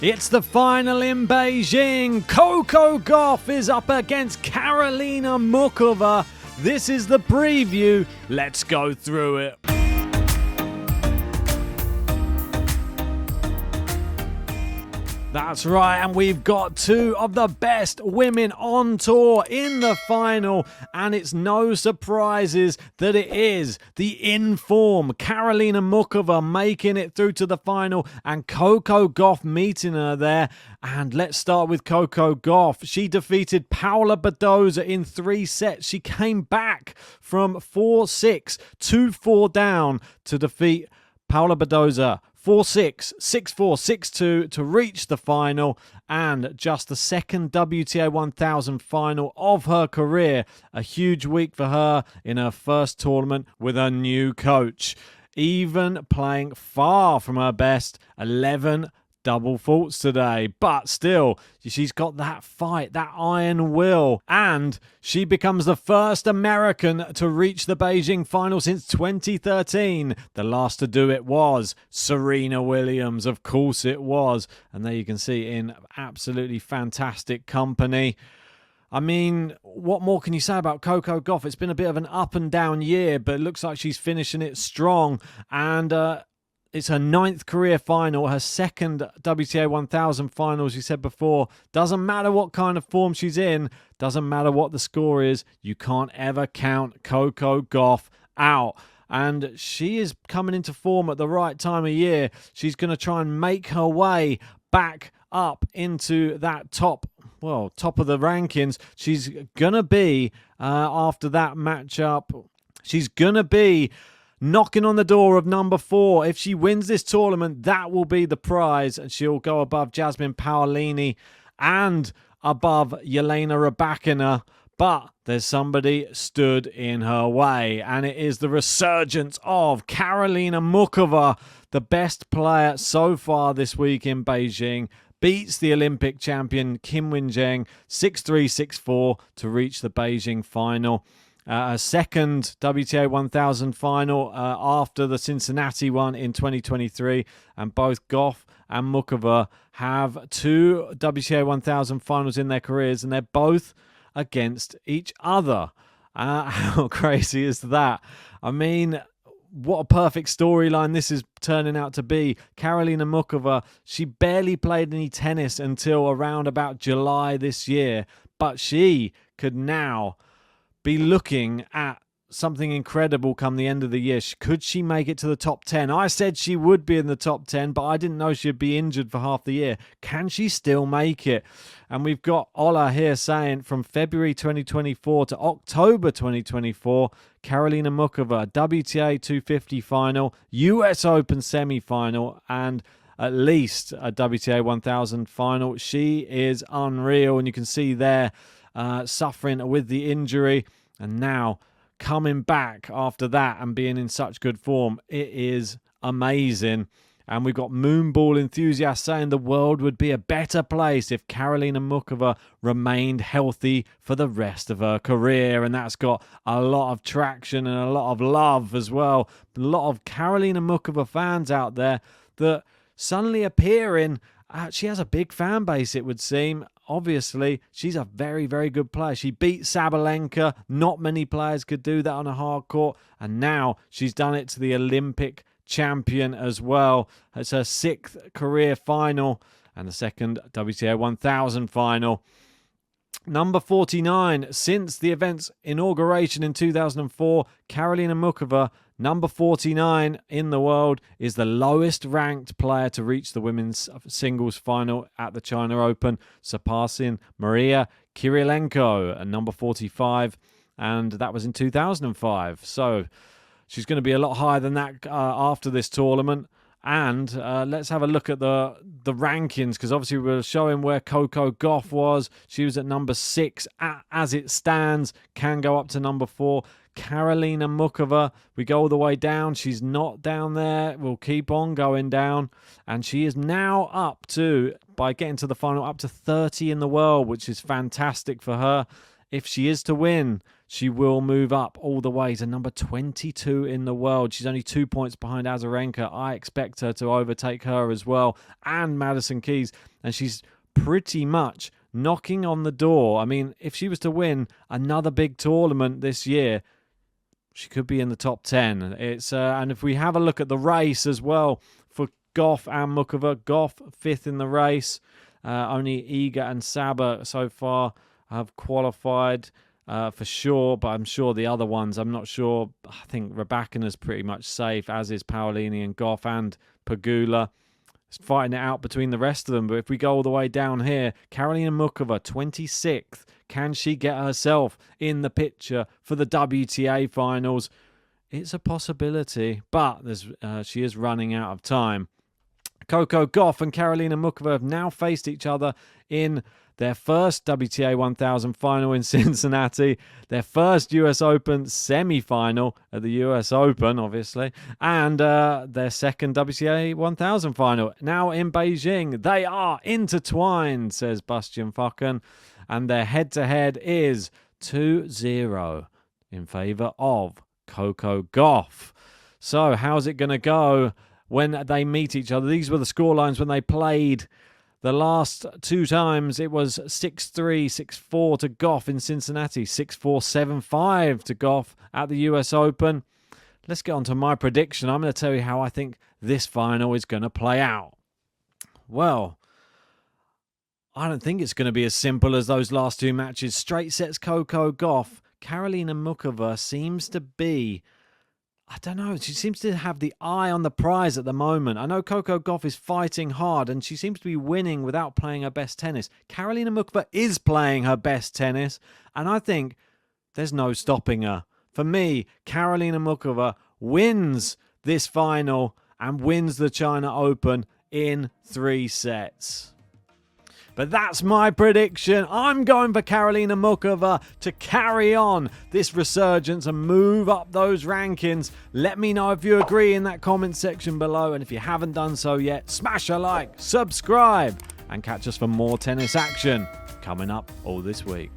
It's the final in Beijing. Coco Gauff is up against Karolina Muchova. This is the preview. Let's go through it. That's right, and we've got two of the best women on tour in the final, and it's no surprises that it is the in-form Karolina Muchova making it through to the final and Coco Gauff meeting her there. And let's start with Coco Gauff. She defeated Paula Badoza in 3 sets. She came back from 4-6, 2-4 down to defeat Paula Badoza 4-6, 6-4, 6-2 to reach the final, and just the second WTA 1000 final of her career. A huge week for her in her first tournament with her new coach. Even playing far from her best, 11 double faults today, but still, she's got that fight, that iron will, and she becomes the first American to reach the Beijing final since 2013. The last to do it was Serena Williams, of course it was, and there you can see in absolutely fantastic company. I mean, what more can you say about Coco Gauff? It's been a bit of an up and down year, but it looks like she's finishing it strong, and it's her 9th career final, her second WTA 1000 final, as you said before. Doesn't matter what kind of form she's in, doesn't matter what the score is, you can't ever count Coco Gauff out. And she is coming into form at the right time of year. She's going to try and make her way back up into that top of the rankings. She's going to be, after that matchup, she's going to be knocking on the door of number 4. If she wins this tournament, that will be the prize, and she'll go above Jasmine Paolini and above Jelena Rybakina. But there's somebody stood in her way, and it is the resurgence of Karolina Muchova, the best player so far this week in Beijing. Beats the Olympic champion Kim Win-jeng 6-3, 6-4 to reach the Beijing final. A second WTA 1000 final after the Cincinnati one in 2023. And both Gauff and Muchova have 2 WTA 1000 finals in their careers, and they're both against each other. How crazy is that? I mean, what a perfect storyline this is turning out to be. Karolina Muchova, she barely played any tennis until around about July this year, but she could now be looking at something incredible come the end of the year. Could she make it to the top 10? I said she would be in the top 10, but I didn't know she'd be injured for half the year. Can she still make it? And we've got Ola here saying from February 2024 to October 2024, Karolina Muchova, WTA 250 final, US Open semi-final, and at least a WTA 1000 final. She is unreal, and you can see there suffering with the injury, and now coming back after that and being in such good form. It is amazing. And we've got Moonball enthusiasts saying the world would be a better place if Karolina Muchova remained healthy for the rest of her career. And that's got a lot of traction and a lot of love as well. A lot of Karolina Muchova fans out there that suddenly appearing. She has a big fan base, it would seem. Obviously, she's a very, very good player. She beat Sabalenka. Not many players could do that on a hard court. And now she's done it to the Olympic champion as well. It's her 6th career final and the second WTA 1000 final. Number 49, since the event's inauguration in 2004, Karolina Muchova, number 49 in the world, is the lowest ranked player to reach the women's singles final at the China Open, surpassing Maria Kirilenko at number 45, and that was in 2005. So she's going to be a lot higher than that after this tournament. And let's have a look at the rankings, because obviously we were showing where Coco Gauff was. She was at number 6 as it stands, can go up to number 4. Karolina Muchova, we go all the way down. She's not down there. We'll keep on going down. And she is now up to, by getting to the final, up to 30 in the world, which is fantastic for her. if she is to win, she will move up all the way to number 22 in the world. She's only 2 points behind Azarenka. I expect her to overtake her as well, and Madison Keys. And she's pretty much knocking on the door. I mean, if she was to win another big tournament this year, she could be in the top 10. And if we have a look at the race as well for Gauff and Muchova, Gauff 5th in the race. Only Iga and Saber so far have qualified for sure, but I'm sure the other ones, I'm not sure. I think Rybakina's pretty much safe, as is Paolini and Gauff and Pegula. It's fighting it out between the rest of them. But if we go all the way down here, Karolina Muchova, 26th. Can she get herself in the picture for the WTA finals? It's a possibility, but she is running out of time. Coco Gauff and Karolina Muchova have now faced each other in their first WTA 1000 final in Cincinnati, their first US Open semi-final at the US Open, obviously, and their second WTA 1000 final now in Beijing. They are intertwined, says Bastian Focken, and their head-to-head is 2-0 in favour of Coco Gauff. So how's it going to go when they meet each other? These were the scorelines when they played the last two times. It was 6-3, 6-4 to Gauff in Cincinnati, 6-4, 7-5 to Gauff at the US Open. Let's get on to my prediction. I'm going to tell you how I think this final is going to play out. Well, I don't think it's going to be as simple as those last two matches. Straight sets Coco Gauff. Karolina Muchova seems to be, I don't know, she seems to have the eye on the prize at the moment. I know Coco Gauff is fighting hard and she seems to be winning without playing her best tennis. Karolina Muchova is playing her best tennis, and I think there's no stopping her. For me, Karolina Muchova wins this final and wins the China Open in 3 sets. But that's my prediction. I'm going for Karolina Muchova to carry on this resurgence and move up those rankings. Let me know if you agree in that comment section below. And if you haven't done so yet, smash a like, subscribe, and catch us for more tennis action coming up all this week.